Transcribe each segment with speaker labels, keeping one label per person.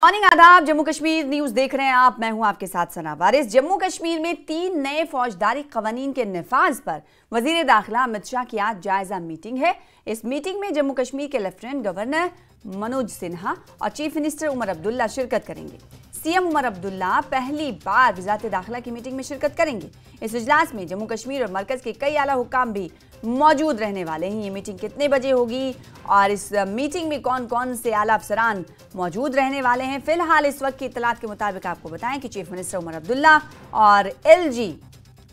Speaker 1: Morning आदाब। Jammu Kashmir news देख रहे हैं आप, मैं हूं आपके साथ सना वारिस। जम्मू कश्मीर में 3 नए फौजदारी कवानीन के नफाज पर वजीर दाखिला अमित शाह की आज जायजा मीटिंग है। इस मीटिंग में जम्मू कश्मीर के लेफ्टिनेंट गवर्नर मनोज सिन्हा और चीफ मिनिस्टर उमर अब्दुल्ला शिरकत करेंगे। सीएम उमर अब्दुल्ला पहली बार वजारत दाखिला की मीटिंग में शिरकत करेंगे। इस इजलास में जम्मू कश्मीर और मरकज के कई आला हुक्काम भी मौजूद रहने वाले हैं। ये मीटिंग कितने बजे होगी और इस मीटिंग में कौन कौन से आला अफसरान मौजूद रहने वाले हैं, फिलहाल इस वक्त की इत्तलात के मुताबिक आपको बताएं कि चीफ मिनिस्टर उमर अब्दुल्ला और एलजी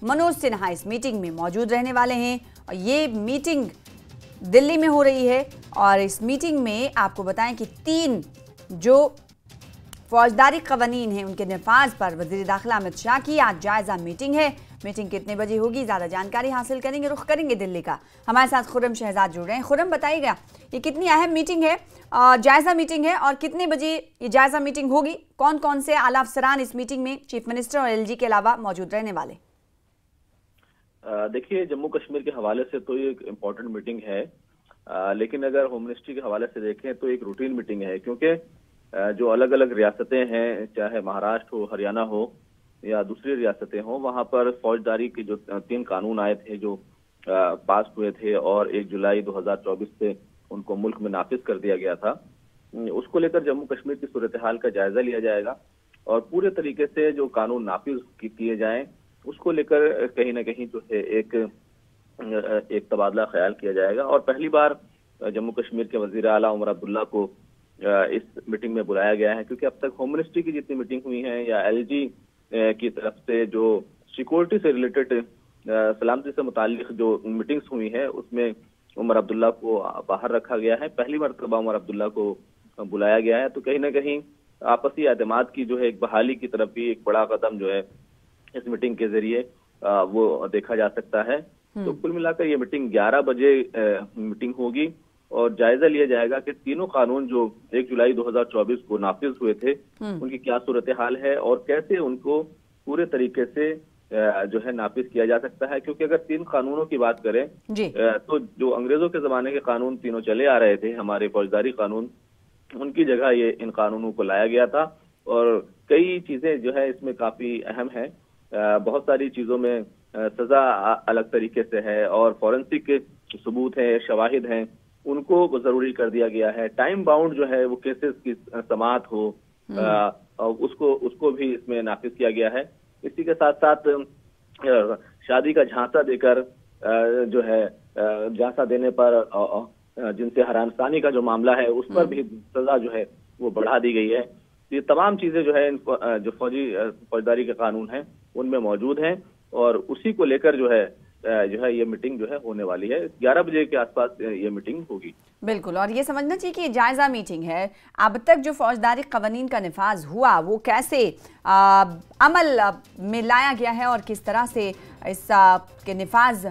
Speaker 1: मनोज सिन्हा इस मीटिंग में मौजूद रहने वाले हैं। और ये मीटिंग दिल्ली में हो रही है और इस मीटिंग में आपको बताएं कि 3 जो फौजदारी कवानीन हैं उनके नफाज पर वजीर दाखिला अमित शाह की आज जायजा मीटिंग है। मीटिंग कितने बजे होगी, ज्यादा जानकारी हासिल करेंगे, रुख करेंगे दिल्ली का। हमारे साथ खुर्रम शहजाद जुड़ रहे हैं। खुर्रम, बताइएगा ये कितनी अहम मीटिंग है, जायजा मीटिंग है और कितने बजे ये जायजा मीटिंग होगी, कौन कौन से आला अफसरान इस मीटिंग में चीफ मिनिस्टर और एलजी के अलावा मौजूद रहने वाले?
Speaker 2: देखिए, जम्मू कश्मीर के हवाले से तो ये एक इम्पोर्टेंट मीटिंग है, लेकिन अगर होम मिनिस्ट्री के हवाले से देखें तो एक रूटीन मीटिंग है, क्योंकि जो अलग अलग रियासतें हैं, चाहे महाराष्ट्र हो, हरियाणा हो या दूसरी रियासतें हों, वहां पर फौजदारी के जो 3 कानून आए थे जो पास हुए थे और 1 जुलाई 2024 से उनको मुल्क में नाफिज कर दिया गया था, उसको लेकर जम्मू कश्मीर की सूरत हाल का जायजा लिया जाएगा और पूरे तरीके से जो कानून नाफिज किए जाएं उसको लेकर कहीं ना कहीं जो है एक तबादला ख्याल किया जाएगा। और पहली बार जम्मू कश्मीर के वजीर आला उमर अब्दुल्ला को इस मीटिंग में बुलाया गया है, क्योंकि अब तक होम मिनिस्ट्री की जितनी मीटिंग हुई है या एलजी की तरफ से जो सिक्योरिटी से रिलेटेड सलामती से मुताल्लिक जो मीटिंग्स हुई है उसमें उमर अब्दुल्ला को बाहर रखा गया है। पहली मरतबा उमर अब्दुल्ला को बुलाया गया है, तो कहीं ना कहीं आपसी एतमाद की जो है एक बहाली की तरफ भी एक बड़ा कदम जो है इस मीटिंग के जरिए वो देखा जा सकता है। तो कुल मिलाकर ये मीटिंग 11 बजे मीटिंग होगी और जायजा लिया जाएगा कि तीनों कानून जो 1 जुलाई 2024 को नाफिज हुए थे उनकी क्या सूरत हाल है और कैसे उनको पूरे तरीके से जो है नाफिज किया जा सकता है। क्योंकि अगर 3 कानूनों की बात करें तो जो अंग्रेजों के जमाने के कानून तीनों चले आ रहे थे, हमारे फौजदारी कानून, उनकी जगह ये इन कानूनों को लाया गया था और कई चीजें जो है इसमें काफी अहम है। बहुत सारी चीजों में सजा अलग तरीके से है और फॉरेंसिक सबूत है, शवाहिद हैं, उनको जरूरी कर दिया गया है। टाइम बाउंड जो है वो केसेस की समाअत हो उसको भी इसमें नाफिज किया गया है। इसी के साथ साथ शादी का झांसा देकर जो है झांसा देने पर जिनसे हरामसानी का जो मामला है उस पर भी सजा जो है वो बढ़ा दी गई है। ये तमाम चीजें जो है जो फौजदारी के कानून हैं उनमें मौजूद हैं और उसी को लेकर जो है ये मीटिंग जो है होने वाली है। 11 बजे के आसपास ये मीटिंग होगी।
Speaker 1: बिल्कुल, और ये समझना चाहिए कि ये जायजा मीटिंग है। अब तक जो फौजदारी कवानीन का निफाज हुआ वो कैसे अमल में लाया गया है और किस तरह से इस के निफाज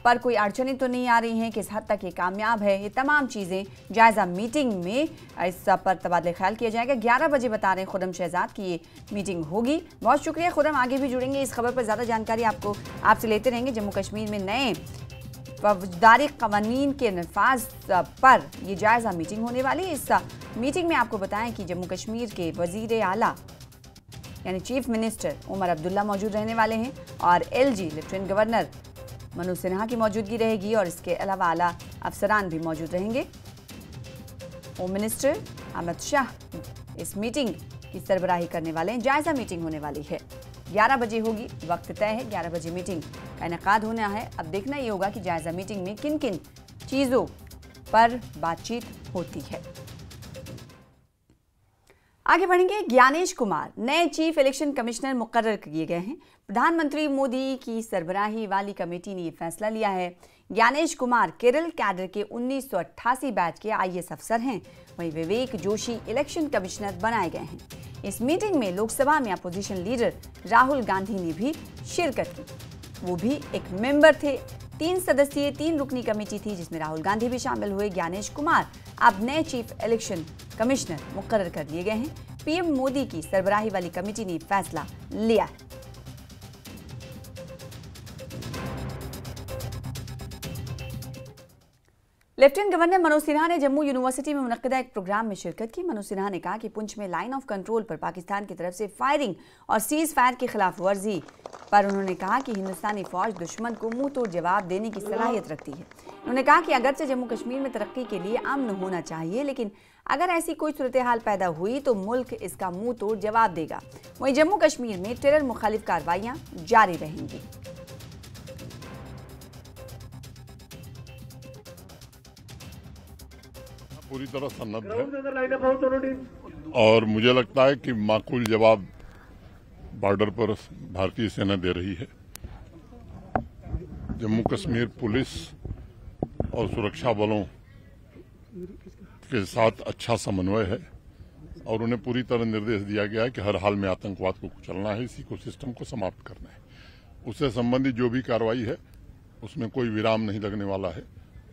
Speaker 1: पर कोई अड़चनें तो नहीं आ रही हैं, किस हद तक ये कामयाब है, ये तमाम चीज़ें जायजा मीटिंग में इस पर तबादले ख्याल किया जाएगा। 11 बजे बता रहे हैं खुर्रम शहजाद की ये मीटिंग होगी। बहुत शुक्रिया खुर्रम, आगे भी जुड़ेंगे इस खबर पर, ज़्यादा जानकारी आपसे लेते रहेंगे। जम्मू कश्मीर में नए फौजदारी कवानीन के नफाज पर ये जायजा मीटिंग होने वाली है। इस मीटिंग में आपको बताएं कि जम्मू कश्मीर के वजीर आला यानी चीफ मिनिस्टर उमर अब्दुल्ला मौजूद रहने वाले हैं और LG lieutenant governor Manoj Sinha की मौजूदगी रहेगी और इसके अलावा आला अफसरान भी मौजूद रहेंगे। होम मिनिस्टर अमित शाह इस मीटिंग की सरबराही करने वाले हैं। जायजा मीटिंग होने वाली है, 11 बजे होगी, वक्त तय है, 11 बजे मीटिंग का इनेकाद होना है। अब देखना ये होगा कि जायजा मीटिंग में किन किन चीज़ों पर बातचीत होती है। आगे बढ़ेंगे। ज्ञानेश कुमार नए चीफ इलेक्शन कमिश्नर मुकर्रर किए गए हैं। प्रधानमंत्री मोदी की सरबराही वाली कमेटी ने यह फैसला लिया है। ज्ञानेश कुमार केरल कैडर के 1988 बैच के आईएएस अफसर हैं। वहीं विवेक जोशी इलेक्शन कमिश्नर बनाए गए हैं। इस मीटिंग में लोकसभा में अपोजिशन लीडर राहुल गांधी ने भी शिरकत की, वो भी एक मेंबर थे। 3 सदस्यीय 3 रुकनी कमेटी थी जिसमें राहुल गांधी भी शामिल हुए। ज्ञानेश कुमार अब नए चीफ इलेक्शन कमिश्नर मुकर्रर कर लिए गए हैं। पीएम मोदी की सरबराही वाली कमेटी ने फैसला लिया है। लेफ्टिनेंट गवर्नर मनोज सिन्हा ने जम्मू यूनिवर्सिटी में मुनक्किदा एक प्रोग्राम में शिरकत की। मनोज सिन्हा ने कहा कि पुंछ में लाइन ऑफ कंट्रोल पर पाकिस्तान की तरफ से फायरिंग और सीज फायर की खिलाफ वर्जी पर उन्होंने कहा कि हिंदुस्तानी फौज दुश्मन को मुंह तोड़ जवाब देने की सलाहियत रखती है। उन्होंने कहा कि अगरचे जम्मू कश्मीर में तरक्की के लिए अमन होना चाहिए, लेकिन अगर ऐसी कोई सूरत हाल पैदा हुई तो मुल्क इसका मुंह तोड़ जवाब देगा। वहीं जम्मू कश्मीर में टेरर मुखालिफ कार्रवाइयां जारी रहेंगी।
Speaker 3: पूरी तरह सन्नद्ध है और मुझे लगता है कि माकूल जवाब बॉर्डर पर भारतीय सेना दे रही है। जम्मू कश्मीर पुलिस और सुरक्षा बलों के साथ अच्छा समन्वय है और उन्हें पूरी तरह निर्देश दिया गया है कि हर हाल में आतंकवाद को कुचलना है, इसी को सिस्टम को समाप्त करना है। उससे संबंधित जो भी कार्रवाई है उसमें कोई विराम नहीं लगने वाला है,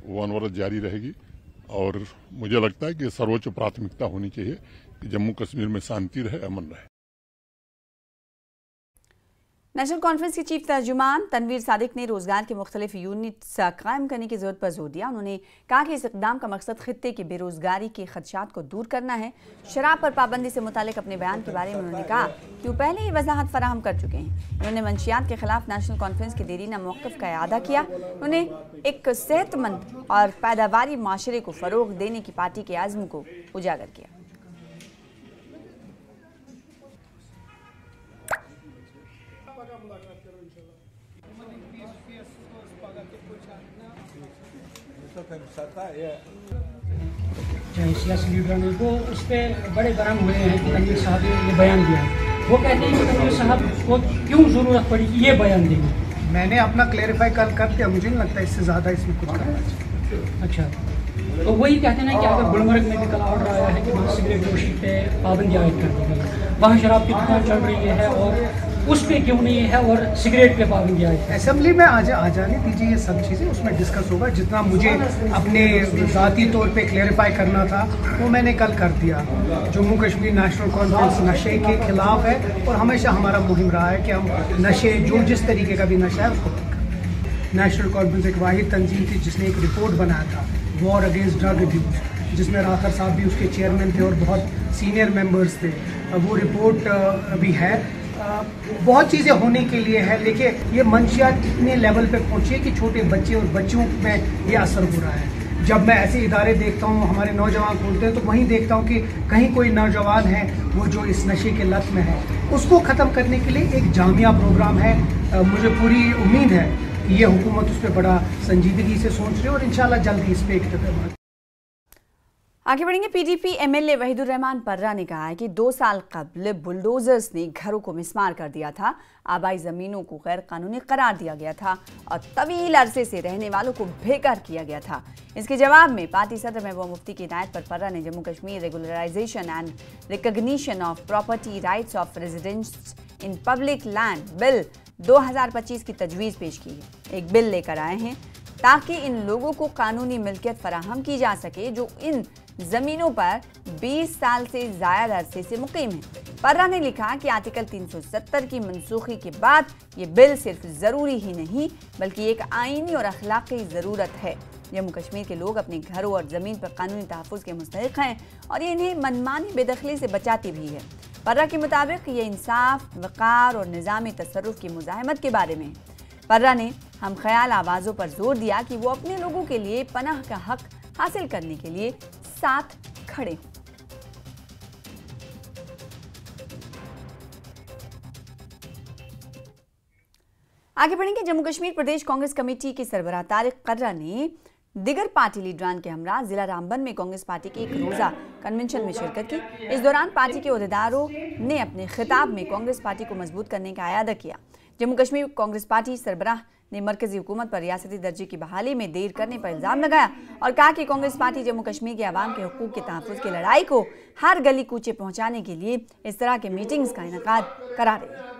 Speaker 3: वो अनवरत जारी रहेगी। और मुझे लगता है कि सर्वोच्च प्राथमिकता होनी चाहिए कि जम्मू कश्मीर में शांति रहे, अमन रहे।
Speaker 1: नेशनल कॉन्फ्रेंस के चीफ तर्जुमान तनवीर सादिक ने रोजगार के मुख्तलिफ यूनिट्स कायम करने की जरूरत पर जोर दिया। उन्होंने कहा कि इस इक़दाम का मकसद खित्ते की बेरोजगारी के खदशात को दूर करना है। शराब पर पाबंदी से मुतालिक अपने बयान के बारे में उन्होंने कहा कि वो पहले ही वजाहत फराहम कर चुके हैं। उन्होंने मंशियात के खिलाफ नेशनल कॉन्फ्रेंस के देरीना मौक़िफ़ का इआदा किया। उन्होंने एक सेहतमंद और पैदावारी माशरे को फ़रोग़ देने की पार्टी के आज़्म को उजागर किया।
Speaker 4: सियासी लीडरों ने वो उस पर बड़े गर्म हुए हैं कि तनवीर साहब ने ये बयान दिया। वो कहते हैं कि तनवीर साहब को क्यों ज़रूरत पड़ी कि ये बयान देंगे।
Speaker 5: मैंने अपना क्लेरिफाई कल कर दिया, मुझे नहीं लगता इससे ज़्यादा इसमें कुछ करना चाहिए।
Speaker 4: अच्छा, तो वही कहते हैं ना कि अगर गुलमर्ग में भी कल ऑर्डर आया है कि वहाँ सिगरेट नोशी पे पाबंदी आयद कर दी गई, वहाँ शराब की दुकान चल रही है और उस पर क्यों नहीं है और सिगरेट पे पाबंदी आयद।
Speaker 5: असेंबली में आ जाने दीजिए ये सब चीज़ें, उसमें डिस्कस होगा। जितना मुझे अपने ज़ाती तौर पे क्लेरिफाई करना था वो मैंने कल कर दिया। जम्मू कश्मीर नेशनल कॉन्फ्रेंस नशे के खिलाफ है और हमेशा हमारा मुहिम रहा है कि हम नशे जो जिस तरीके का भी नशा है उसको करें। नेशनल कॉन्फ्रेंस एक वाहिद तंजीम थी जिसने एक रिपोर्ट बनाया था, वॉर अगेंस्ट ड्रग अब्यूज़, जिसमें राखर साहब भी उसके चेयरमैन थे और बहुत सीनियर मेंबर्स थे। वो रिपोर्ट अभी है। बहुत चीज़ें होने के लिए है, लेकिन ये मंशियात इतने लेवल पे पहुँची है कि छोटे बच्चे और बच्चों में ये असर हो रहा है। जब मैं ऐसे इदारे देखता हूँ, हमारे नौजवान खोलते हैं, तो वहीं देखता हूँ कि कहीं कोई नौजवान है वो जो इस नशे के लत में है, उसको ख़त्म करने के लिए एक जामिया प्रोग्राम है। मुझे पूरी उम्मीद है कि ये हुकूमत उस पर बड़ा संजीदगी से सोच रही है और इंशाल्लाह जल्द ही इस पर एक
Speaker 1: आगे बढ़ेंगे। पीडीपी एमएलए वहीदुर रहमान पर्रा ने कहा है कि 2 साल कबल बुलडोजर्स ने घरों को मिसमार कर दिया था, आबाई ज़मीनों को गैर कानूनी करार दिया गया था और तवील अरसे से रहने वालों को बेघर किया गया था। इसके जवाब में पार्टी सदर महबूबा मुफ्ती की हिदायत पर पर्रा ने Jammu Kashmir regularisation and recognition of property rights of residents in public land bill 2025 की तजवीज़ पेश की है। एक बिल लेकर आए हैं ताकि इन लोगों को कानूनी मिल्कियत फराहम की जा सके जो इन जमीनों पर 20 साल से ज़्यादा अरसे से मुकीम है। पर्रा ने लिखा कि आर्टिकल 370 की मनसूखी के बाद ये बिल सिर्फ ज़रूरी ही नहीं बल्कि एक आईनी और अखलाकी ज़रूरत है। जम्मू कश्मीर के लोग अपने घरों और ज़मीन पर कानूनी तहफ़्फ़ुज़ के मुस्तहिक़ हैं और ये इन्हें मनमानी बेदखली से बचाती भी है। पर्रा के मुताबिक ये इंसाफ, वक़ार और निज़ामी तसर्रुफ़ की मुज़ाहमत के बारे में। पर्रा ने हम ख्याल आवाज़ों पर जोर दिया कि वो अपने लोगों के लिए पनाह का हक हासिल करने के लिए साथ खड़े हों। आगे बढ़ेंगे। जम्मू कश्मीर प्रदेश कांग्रेस कमेटी के सरबराह तारिक कर्रा ने दिगर पार्टी लीडरान के हमरा जिला रामबन में कांग्रेस पार्टी के एक रोज़ा कन्वेंशन में शिरकत की। इस दौरान पार्टी के ओहदेदारों ने अपने खिताब में कांग्रेस पार्टी को मजबूत करने का इरादा किया। जम्मू कश्मीर कांग्रेस पार्टी सरबराह ने मरकजी हुकूमत पर रियासती दर्जे की बहाली में देर करने पर इल्ज़ाम लगाया और कहा कि कांग्रेस पार्टी जम्मू कश्मीर के अवाम के हुकूक के तहफ़्फ़ुज़ की लड़ाई को हर गली कूचे पहुँचाने के लिए इस तरह के मीटिंग्स का इनेकाद करा रही है।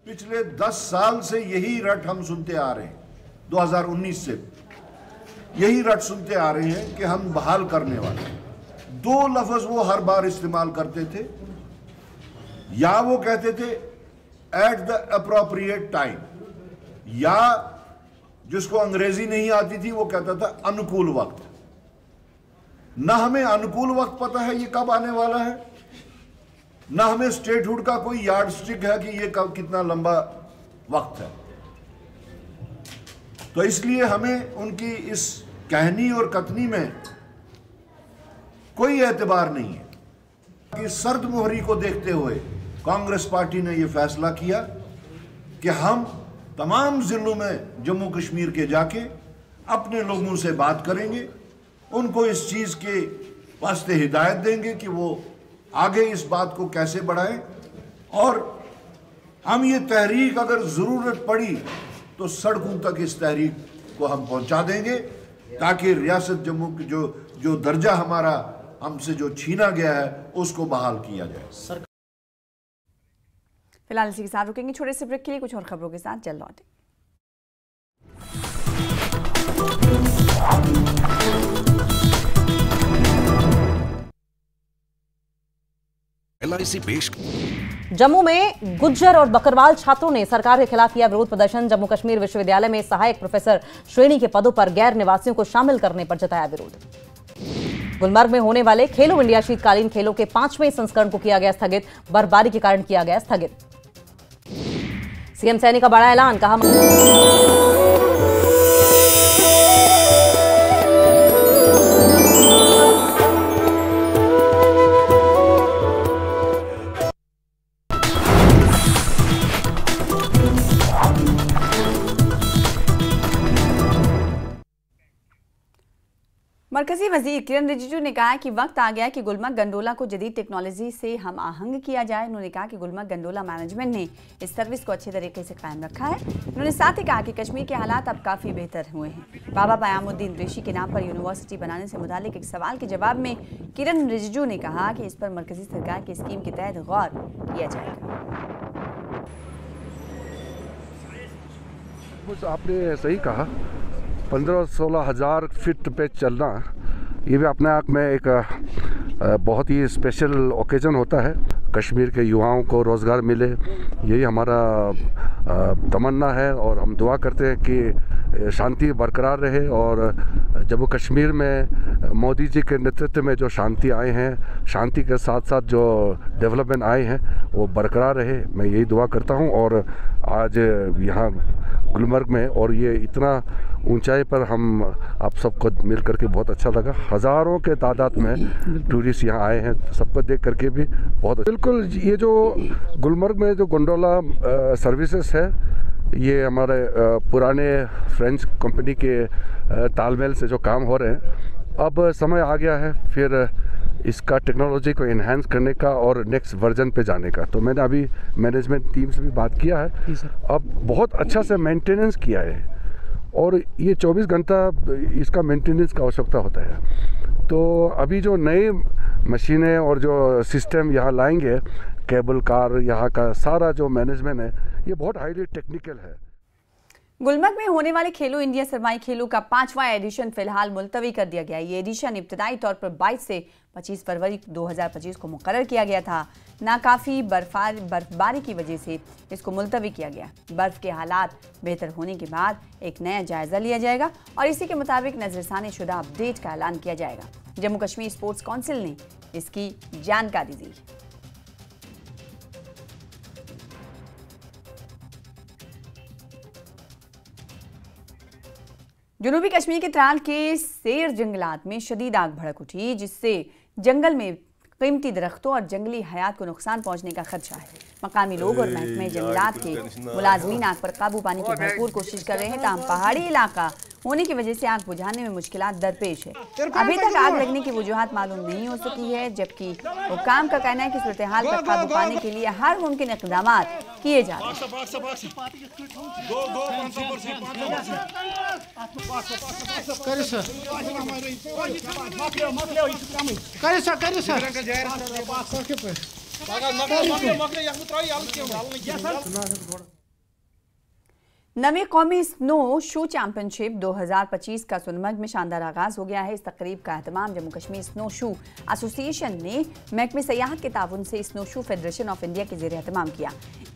Speaker 6: पिछले 10 साल से यही रट हम सुनते आ रहे हैं, 2019 से यही रट सुनते आ रहे हैं कि हम बहाल करने वाले। 2 लफ्ज वो हर बार इस्तेमाल करते थे, या वो कहते थे एट द अप्रोप्रिएट टाइम, या जिसको अंग्रेजी नहीं आती थी वो कहता था अनुकूल वक्त। ना हमें अनुकूल वक्त पता है ये कब आने वाला है, ना हमें स्टेटहुड का कोई यार्ड स्टिक है कि ये कब कितना लंबा वक्त है। तो इसलिए हमें उनकी इस कहनी और कथनी में कोई एतबार नहीं है कि सर्द मोहरी को देखते हुए कांग्रेस पार्टी ने यह फैसला किया कि हम तमाम जिलों में जम्मू कश्मीर के जाके अपने लोगों से बात करेंगे, उनको इस चीज़ के वास्ते हिदायत देंगे कि वो आगे इस बात को कैसे बढ़ाएं, और हम ये तहरीक अगर ज़रूरत पड़ी तो सड़कों तक इस तहरीक को हम पहुंचा देंगे, ताकि रियासत जम्मू की जो दर्जा हमारा हमसे जो छीना गया है उसको बहाल किया जाए।
Speaker 1: फिलहाल इसी के साथ रुकेंगे छोटे से ब्रेक के लिए, कुछ और खबरों के साथ जल्द लौटें।
Speaker 7: LIC पेश।
Speaker 8: जम्मू में गुज्जर और बकरवाल छात्रों ने सरकार के खिलाफ किया विरोध प्रदर्शन। जम्मू कश्मीर विश्वविद्यालय में सहायक प्रोफेसर श्रेणी के पदों पर गैर निवासियों को शामिल करने पर जताया विरोध। गुलमर्ग में होने वाले खेलो इंडिया शीतकालीन खेलों के 5वें संस्करण को किया गया स्थगित, बर्फबारी के कारण किया गया स्थगित। सीएम सैनी का बड़ा ऐलान, कहा
Speaker 1: मरकजी वजीर किरण रिजिजू ने कहा कि वक्त आ गया कि गुलमर्ग गंडोला को जदीद टेक्नोलॉजी से हम आहंग किया जाए। उन्होंने कहा कि गुलमर्ग गंडोला मैनेजमेंट ने इस सर्विस को अच्छे तरीके से कायम रखा है। उन्होंने साथ ही कहा कि कश्मीर के हालात अब काफ़ी बेहतर हुए हैं। बाबा पयामुद्दीन ऋषि के नाम पर यूनिवर्सिटी बनाने से मुतालिक एक सवाल के जवाब में किरण रिजिजू ने कहा कि इस पर मरकजी सरकार की स्कीम के तहत गौर किया जाएगा।
Speaker 9: आपने सही कहा, 15-16 हज़ार फीट पे चलना ये भी अपने आप में एक बहुत ही स्पेशल ओकेजन होता है। कश्मीर के युवाओं को रोज़गार मिले, यही हमारा तमन्ना है, और हम दुआ करते हैं कि शांति बरकरार रहे और जम्मू कश्मीर में मोदी जी के नेतृत्व में जो शांति आए हैं, शांति के साथ साथ जो डेवलपमेंट आए हैं वो बरकरार रहे, मैं यही दुआ करता हूं। और आज यहाँ गुलमर्ग में और ये इतना ऊंचाई पर हम आप सबको मिल करके बहुत अच्छा लगा। हज़ारों के तादाद में टूरिस्ट यहाँ आए हैं, सबको देख करके भी बहुत बिल्कुल। ये जो गुलमर्ग में जो गंडोला सर्विसेज है, ये हमारे पुराने फ्रेंच कंपनी के तालमेल से जो काम हो रहे हैं, अब समय आ गया है फिर इसका टेक्नोलॉजी को इन्हांस करने का और नेक्स्ट वर्जन पे जाने का। तो मैंने अभी मैनेजमेंट टीम से भी बात किया है, अब बहुत अच्छा से मेंटेनेंस किया है और ये 24 घंटा इसका मेंटेनेंस का आवश्यकता होता है। तो अभी जो नए मशीनें और जो सिस्टम यहाँ लाएंगे, केबल कार, यहाँ का सारा जो मैनेजमेंट है, ये बहुत हाईली टेक्निकल है।
Speaker 1: गुलमर्ग में होने वाले खेलो इंडिया सरमाई खेलों का 5वां एडिशन फिलहाल मुलतवी कर दिया गया। ये एडिशन इब्तदाई तौर पर 22 से 25 फरवरी 2025 को मुकर्रर किया गया था। नाकाफी बर्फबारी की वजह से इसको मुलतवी किया गया। बर्फ के हालात बेहतर होने के बाद एक नया जायजा लिया जाएगा और इसी के मुताबिक नजरसानी शुदा अपडेट का ऐलान किया जाएगा। जम्मू कश्मीर स्पोर्ट्स काउंसिल ने इसकी जानकारी दी। जनूबी कश्मीर के त्राल के सेर जंगलात में शदीद आग भड़क उठी, जिससे जंगल में कीमती दरख्तों और जंगली हयात को नुकसान पहुंचने का खदशा है। मकामी लोग और महकमे जंगलात के मुलाजमीन आग पर काबू पाने की भरपूर कोशिश कर रहे हैं, ताहम पहाड़ी इलाका होने की वजह से आग बुझाने में मुश्किलात दरपेश है। अभी तक आग लगने की वजूहात मालूम नहीं हो सकी है, जबकि हुक्काम का कहना है कि सूरत हाल पर काबू पाने के लिए हर मुमकिन इक़दाम किए जा रहे हैं। नवे कौमी स्नो शू चैंपियनशिप 2025 का सोनमर्ग में शानदार आगाज हो गया है। इस तकरीब का एहतमाम जम्मू कश्मीर स्नो शू एसोसिएशन ने महकमे सयाहत के ताउन से snow shoe federation of India के ज़ेरे एहतमाम किया।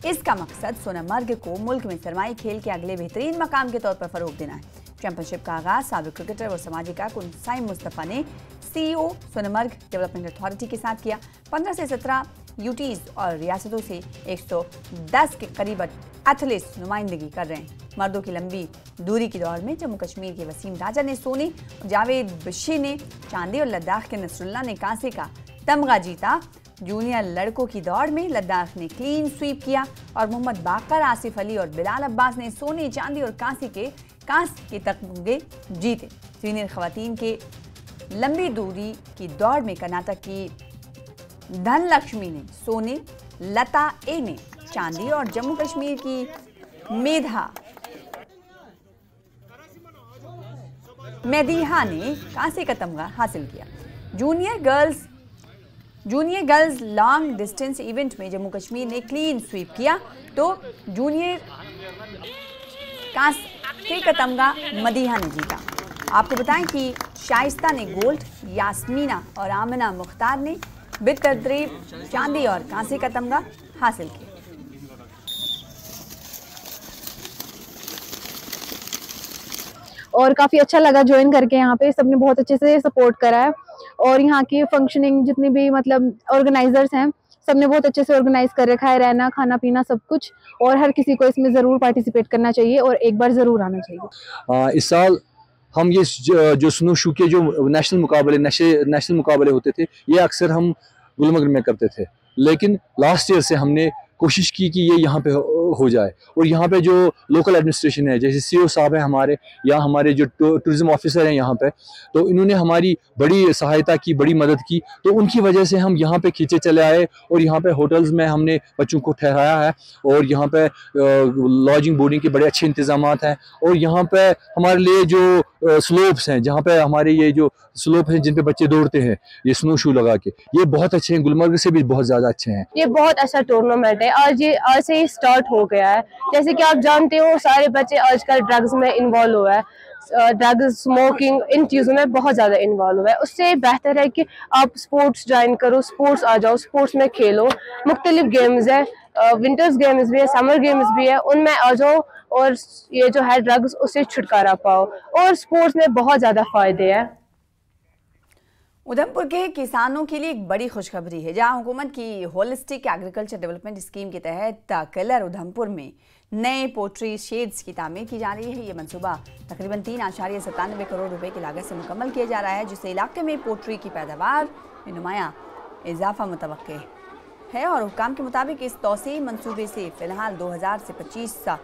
Speaker 1: इसका मकसद सोनमर्ग को मुल्क में सरमाई खेल के अगले बेहतरीन मकाम के तौर पर फरोग देना है। चैंपियनशिप का आगाज साबिक क्रिकेटर और समाजी कारकुन साइम मुस्तफ़ा ने CEO सोनमर्ग डेवलपमेंट अथॉरिटी के साथ किया। 15 से 17 यूटीज और रियासतों से 110 के करीब एथलीट्स नुमाइंदगी कर रहे हैं। मर्दों की लंबी दूरी की दौड़ में जम्मू कश्मीर के वसीम राजा ने सोने, जावेद बशी ने चांदी और लद्दाख के नसरुल्लाह ने कांसे का तमगा जीता। जूनियर लड़कों की दौड़ में लद्दाख ने क्लीन स्वीप किया और मोहम्मद बाकर, आसिफ अली और बिलाल अब्बास ने सोने, चांदी और कांसे के तमगे जीते। सीनियर खवातीन के लंबी दूरी की दौड़ में कर्नाटक की धनलक्ष्मी ने सोने, लता ए ने चांदी और जम्मू कश्मीर की मेदीहा ने कांसे का तमगा हासिल किया। Junior girls long distance event में जम्मू कश्मीर ने क्लीन स्वीप किया तो जूनियर कांसे का तमगा मदीहा ने जीता। आपको बताएं कि शाइस्ता ने गोल्ड, यास्मीना और आमना मुख्तार ने बेतरतीब चांदी और कांसे का तमगा हासिल किया।
Speaker 7: और काफ़ी अच्छा लगा ज्वाइन करके। यहाँ पे सबने बहुत अच्छे से सपोर्ट करा है और यहाँ की फंक्शनिंग जितने भी मतलब ऑर्गेनाइजर्स हैं सबने बहुत अच्छे से ऑर्गेनाइज कर रखा है, रहना खाना पीना सब कुछ। और हर किसी को इसमें ज़रूर पार्टिसिपेट करना चाहिए और एक बार ज़रूर आना चाहिए।
Speaker 10: इस साल हम ये जो स्नो शू के जो नेशनल मुकाबले होते थे ये अक्सर हम गुलमर्ग में करते थे, लेकिन लास्ट ईयर से हमने कोशिश की कि ये यहाँ पे हो जाए। और यहाँ पे जो लोकल एडमिनिस्ट्रेशन है, जैसे CEO साहब हैं हमारे, या हमारे जो टूरिज्म ऑफिसर हैं यहाँ पे, तो इन्होंने हमारी बड़ी सहायता की, बड़ी मदद की। तो उनकी वजह से हम यहाँ पे खींचे चले आए और यहाँ पे होटल्स में हमने बच्चों को ठहराया है और यहाँ पे लॉजिंग बोर्डिंग के बड़े अच्छे इंतजाम हैं। और यहाँ पे हमारे लिए जो स्लोप्स हैं, जहाँ पे हमारे ये जो स्लोप हैं जिन पे बच्चे दौड़ते हैं ये स्नो शू लगा के, ये बहुत अच्छे हैं, गुलमर्ग से भी बहुत ज़्यादा अच्छे हैं।
Speaker 7: ये बहुत अच्छा टूर्नामेंट है। आज से ही स्टार्ट हो गया है। जैसे कि आप जानते हो सारे बच्चे आजकल ड्रग्स में इन्वॉल्व हुआ है, ड्रग्स, स्मोकिंग, इन चीज़ों में बहुत ज़्यादा इन्वॉल्व हुआ है। उससे बेहतर है कि आप स्पोर्ट्स ज्वाइन करो, स्पोर्ट्स आ जाओ, स्पोर्ट्स में खेलो। मुख्तलिफ गेम्स है, विंटर्स गेम्स भी है, समर गेम्स भी है, उनमें आ जाओ और ये जो है ड्रग्स उससे छुटकारा पाओ। और स्पोर्ट्स में बहुत ज़्यादा फ़ायदे हैं।
Speaker 1: उधमपुर के किसानों के लिए एक बड़ी खुशखबरी है, जहां हुकूमत की होलिस्टिक एग्रीकल्चर डेवलपमेंट स्कीम के तहत कलर उधमपुर में नए पोल्ट्री शेड्स की तामीर की जा रही है। ये मंसूबा तकरीबन 3.97 करोड़ रुपए की लागत से मुकम्मल किया जा रहा है, जिससे इलाके में पोल्ट्री की पैदावार में नुमाया इजाफा मुतवक्के है। और हुकाम के मुताबिक इस तौसीई मंसूबे से फिलहाल 2000 से 25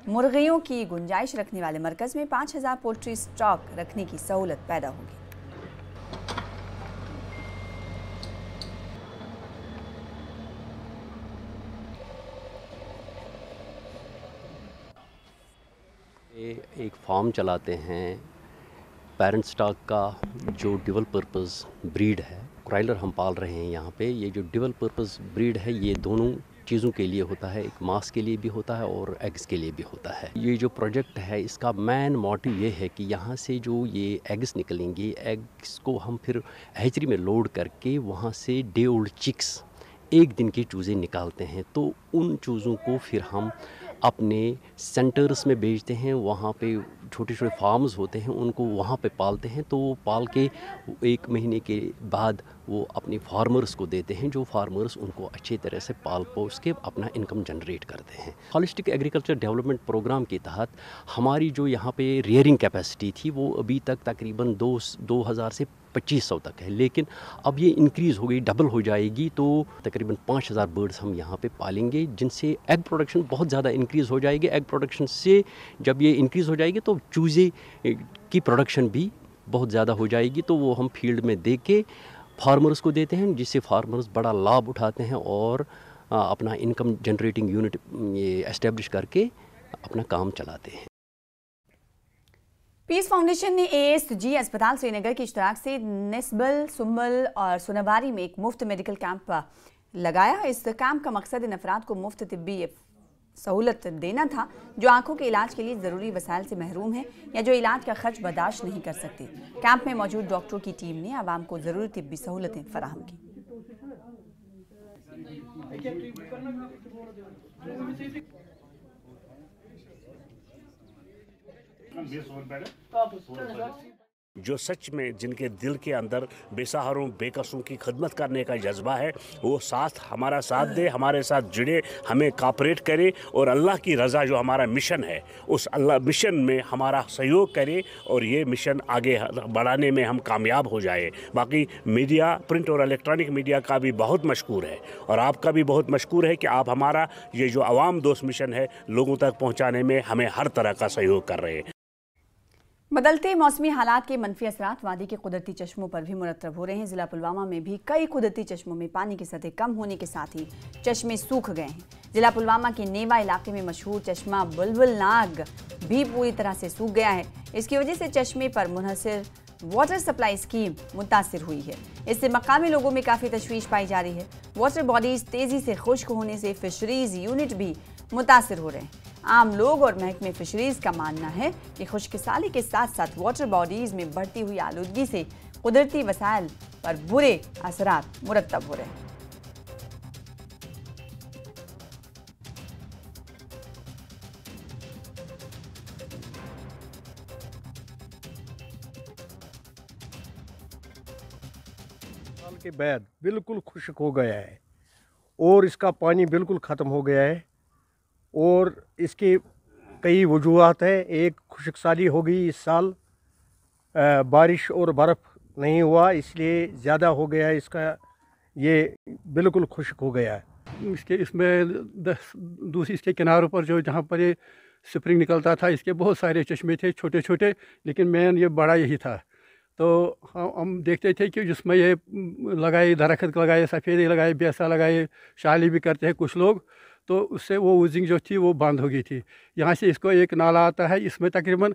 Speaker 1: मुर्गियों की गुंजाइश रखने वाले मरकज़ में 5000 पोल्ट्री स्टॉक रखने की सहूलत पैदा होगी।
Speaker 11: एक फार्म चलाते हैं पेरेंट स्टॉक का, जो डुअल पर्पस ब्रीड है, क्रॉयलर हम पाल रहे हैं यहाँ पे। ये जो डुअल पर्पस ब्रीड है ये दोनों चीज़ों के लिए होता है, एक मांस के लिए भी होता है और एग्स के लिए भी होता है। ये जो प्रोजेक्ट है इसका मेन मोटिव ये है कि यहाँ से जो ये एग्स निकलेंगे, एग्स को हम फिर हैचरी में लोड करके वहाँ से डे ओल्ड चिक्स, एक दिन के चूज़े निकालते हैं। तो उन चूज़ों को फिर हम अपने सेंटर्स में बेचते हैं। वहाँ पे छोटे छोटे फार्म्स होते हैं, उनको वहाँ पे पालते हैं। तो वो पाल के 1 महीने के बाद वो अपने फार्मर्स को देते हैं, जो फार्मर्स उनको अच्छी तरह से पाल पोस के अपना इनकम जनरेट करते हैं। होलिस्टिक एग्रीकल्चर डेवलपमेंट प्रोग्राम के तहत हमारी जो यहाँ पे रियरिंग कैपेसिटी थी वो अभी तक तकरीबन 2000 से 2500 तक है, लेकिन अब ये इंक्रीज़ हो गई, डबल हो जाएगी। तो तकरीबन 5000 बर्ड्स हम यहाँ पे पालेंगे, जिनसे एग प्रोडक्शन बहुत ज़्यादा इंक्रीज़ हो जाएगी। एग प्रोडक्शन से जब ये इंक्रीज़ हो जाएगी तो चूज़े की प्रोडक्शन भी बहुत ज़्यादा हो जाएगी। तो वो हम फील्ड में दे के फार्मर्स को देते हैं, जिससे फार्मर्स बड़ा लाभ उठाते हैं और अपना इनकम जनरेटिंग यूनिट ये एस्टेब्लिश करके अपना काम चलाते हैं।
Speaker 1: पीस फाउंडेशन ने ASG अस्पताल श्रीनगर की इश्तराक से निस्बल, सुम्बल और सुनबारी में एक मुफ्त मेडिकल कैंप लगाया। इस कैंप का मकसद इन अफराद को मुफ्त तिब्बी सहूलत देना था जो आंखों के इलाज के लिए ज़रूरी वसाइल से महरूम हैं या जो इलाज का खर्च बर्दाश्त नहीं कर सकते। कैंप में मौजूद डॉक्टरों की टीम ने आवाम को ज़रूरी तिब्बी सहूलतें फराहम की।
Speaker 12: जो सच में जिनके दिल के अंदर बेसहारों बेकसों की खिदमत करने का जज्बा है, वो हमारा साथ दे, हमारे साथ जुड़े, हमें कॉपरेट करे और अल्लाह की रज़ा जो हमारा मिशन है उस अल्लाह मिशन में हमारा सहयोग करे और ये मिशन आगे बढ़ाने में हम कामयाब हो जाए। बाकी मीडिया, प्रिंट और इलेक्ट्रॉनिक मीडिया का भी बहुत मशकूर है और आपका भी बहुत मशकूर है कि आप हमारा ये जो अवाम दोस्त मिशन है लोगों तक पहुँचाने में हमें हर तरह का सहयोग कर रहे हैं।
Speaker 1: बदलते मौसमी हालात के मनफी असरात वादी के कुदरती चश्मों पर भी मुरतब हो रहे हैं। जिला पुलवामा में भी कई कुदरती चश्मों में पानी की सतह कम होने के साथ ही चश्मे सूख गए हैं। जिला पुलवामा के नेवा इलाके में मशहूर चश्मा बुलबुल नाग भी पूरी तरह से सूख गया है। इसकी वजह से चश्मे पर मुनहसर वाटर सप्लाई स्कीम मुतासिर हुई है। इससे मकामी लोगों में काफ़ी तशवीश पाई जा रही है। वाटर बॉडीज तेज़ी से खुश्क होने से फिशरीज यूनिट भी मुतासिर हो रहे हैं। आम लोग और महकमे फिशरीज का मानना है कि खुशकिसाली के साथ साथ वाटर बॉडीज में बढ़ती हुई आलूदगी से कुदरती वसाइल पर बुरे असरात मुरतब हो रहे हैं।
Speaker 13: साल के बाद बिल्कुल खुश्क हो गया है और इसका पानी बिल्कुल ख़त्म हो गया है और इसकी कई वजूहात है। एक खुशकसाली हो गई इस साल, बारिश और बर्फ़ नहीं हुआ इसलिए ज़्यादा हो गया इसका, ये बिल्कुल खुश्क हो गया है।
Speaker 14: इसमें दूसरी इसके किनारों पर जो जहाँ पर ये स्प्रिंग निकलता था इसके बहुत सारे चश्मे थे छोटे छोटे, लेकिन मेन ये बड़ा यही था। तो हम देखते थे कि जिसमें ये लगाए दरख्त लगाए, सफ़ेदी लगाए, बेसा लगाए, शाली भी करते हैं कुछ लोग, तो उससे वो ऊजिंग जो थी वो बंद हो गई थी। यहाँ से इसको एक नाला आता है, इसमें तकरीबन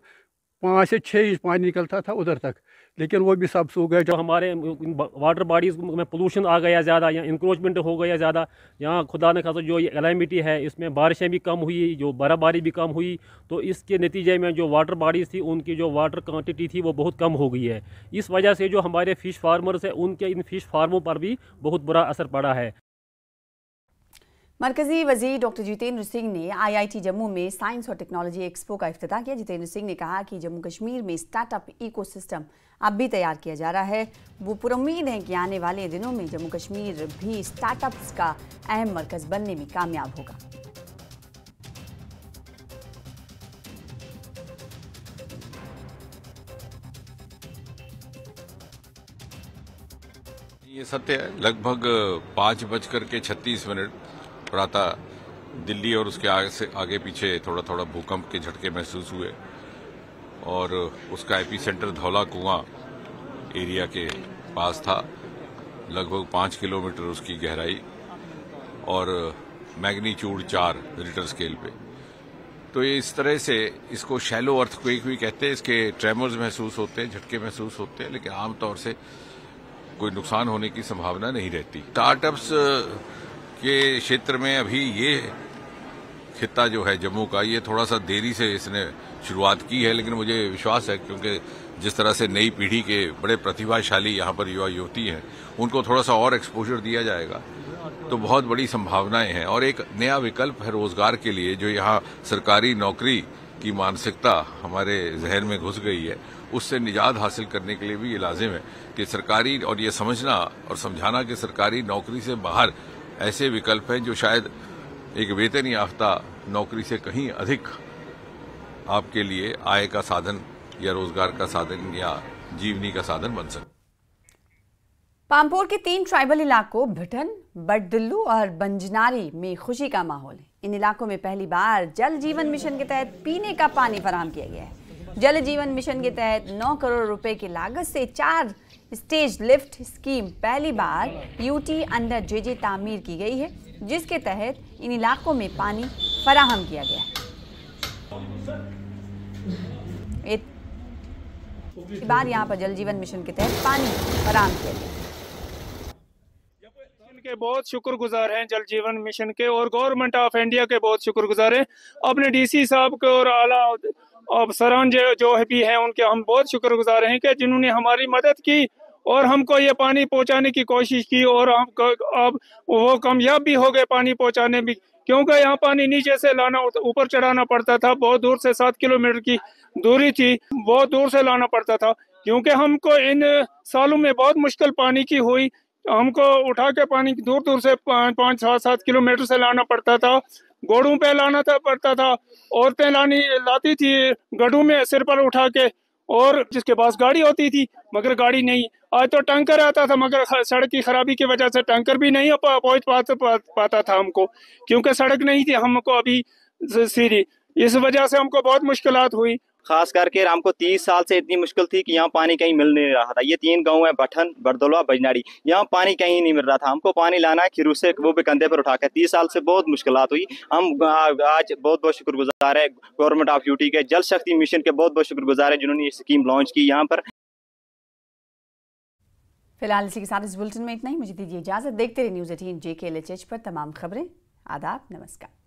Speaker 14: 5 से 6 इंच पानी निकलता था उधर तक, लेकिन वो भी सब सूख गए।
Speaker 15: जो हमारे वाटर बॉडीज़ में पोल्यूशन आ गया ज़्यादा, या इंक्रोचमेंट हो गया ज़्यादा, यहाँ खुदा न खासा जो कैलामिटी है इसमें बारिशें भी कम हुई, जो बर्फ़बारी भी कम हुई, तो इसके नतीजे में जो वाटर बॉडीज़ थी उनकी जो वाटर क्वांटिटी थी वो बहुत कम हो गई है। इस वजह से जो हमारे फ़िश फार्मर्स हैं उनके इन फ़िश फार्मों पर भी बहुत बुरा असर पड़ा है।
Speaker 1: मरकजी वजीर डॉक्टर जितेंद्र सिंह ने IIT जम्मू में साइंस और टेक्नोलॉजी एक्सपो का इफ्तिताह किया। जितेंद्र सिंह ने कहा कि जम्मू कश्मीर में स्टार्टअप इकोसिस्टम अब भी तैयार किया जा रहा है। वो पुरुम्मीद हैं कि आने वाले दिनों में जम्मू कश्मीर भी स्टार्टअप्स का अहम मरकज बनने में कामयाब होगा।
Speaker 16: ये सत्य है, लगभग 5:36 प्रातः दिल्ली और उसके आगे पीछे थोड़ा थोड़ा भूकंप के झटके महसूस हुए और उसका एपीसेंटर धौला कुआं एरिया के पास था। लगभग 5 किलोमीटर उसकी गहराई और मैग्नीट्यूड 4 रिक्टर स्केल पे। तो ये इस तरह से इसको शैलो अर्थक्वेक भी कहते हैं। इसके ट्रेमर्स महसूस होते हैं, झटके महसूस होते हैं, लेकिन आमतौर से कोई नुकसान होने की संभावना नहीं रहती। स्टार्टअप्स के क्षेत्र में अभी ये खित्ता जो है जम्मू का, ये थोड़ा सा देरी से इसने शुरुआत की है, लेकिन मुझे विश्वास है क्योंकि जिस तरह से नई पीढ़ी के बड़े प्रतिभाशाली यहाँ पर युवा युवती हैं, उनको थोड़ा सा और एक्सपोजर दिया जाएगा तो बहुत बड़ी संभावनाएं हैं। और एक नया विकल्प है रोजगार के लिए, जो यहाँ सरकारी नौकरी की मानसिकता हमारे जहन में घुस गई है, उससे निजात हासिल करने के लिए भी ये लाजिम है कि सरकारी, और ये समझना और समझाना कि सरकारी नौकरी से बाहर ऐसे विकल्प हैं जो शायद एक वेतन याफ्ता नौकरी से कहीं अधिक आपके लिए आय का साधन या रोजगार का साधन या जीवनी का साधन बन सकता।
Speaker 1: पामपोर के 3 ट्राइबल इलाकों भिटन, बडदिल्लू और बंजनारी में खुशी का माहौल है। इन इलाकों में पहली बार जल जीवन मिशन के तहत पीने का पानी फराहम किया गया है। जल जीवन मिशन के तहत 9 करोड़ रुपए की लागत से 4 स्टेज लिफ्ट स्कीम पहली बार यूटी अंडर जेजे तामीर की गई है, जिसके तहत इन इलाकों में पानी फराहम किया गया है। एक बार यहाँ पर जल जीवन मिशन के तहत पानी फराहम किया गया।
Speaker 17: के के बहुत शुक्रगुजार हैं, जल जीवन मिशन के और गवर्नमेंट ऑफ इंडिया के बहुत शुक्रगुजार हैं। अपने डीसी साहब के और आला अफसरान जो भी हैं उनके हम बहुत शुक्रगुजार हैं कि जिन्होंने हमारी मदद की और हमको ये पानी पहुंचाने की कोशिश की और हम अब वो कामयाब भी हो गए पानी पहुंचाने में, क्योंकि यहाँ पानी नीचे से लाना ऊपर चढ़ाना पड़ता था। बहुत दूर से 7 किलोमीटर की दूरी थी, बहुत दूर से लाना पड़ता था, क्योंकि हमको इन सालों में बहुत मुश्किल पानी की हुई। हमको उठा के पानी दूर दूर से 5-7 किलोमीटर से लाना पड़ता था, घोड़ों पे लाना पड़ता था। औरतें लाती थी गड्ढों में सिर पर उठा के, और जिसके पास गाड़ी होती थी, मगर गाड़ी नहीं। आज तो टैंकर आता था, मगर सड़क की खराबी की वजह से टैंकर भी नहीं पहुंच पाता था हमको, क्योंकि सड़क नहीं थी हमको अभी सीधी। इस वजह से हमको बहुत मुश्किलात हुई।
Speaker 18: खास करके हमको 30 साल से इतनी मुश्किल थी कि यहाँ पानी कहीं मिल नहीं रहा था। ये 3 गांव है, बठन, बरदोलवा, बजनाड़ी, यहाँ पानी कहीं नहीं मिल रहा था। हमको पानी लाना खिरू से, वो भी कंधे पर उठाकर 30 साल से बहुत मुश्किलात हुई। हम आज बहुत बहुत शुक्रगुजार है गवर्नमेंट ऑफ यूटी के, जल शक्ति मिशन के बहुत बहुत शुक्रगुजार है जिन्होंने ये स्कीम लॉन्च की यहाँ पर।
Speaker 1: फिलहाल इसी के साथ इस बुलेटिन में इतना ही। मुझे दीजिए इजाजत। देखते रहिए न्यूज़ 18 JKLHH पर तमाम खबरें। आदाब, नमस्कार।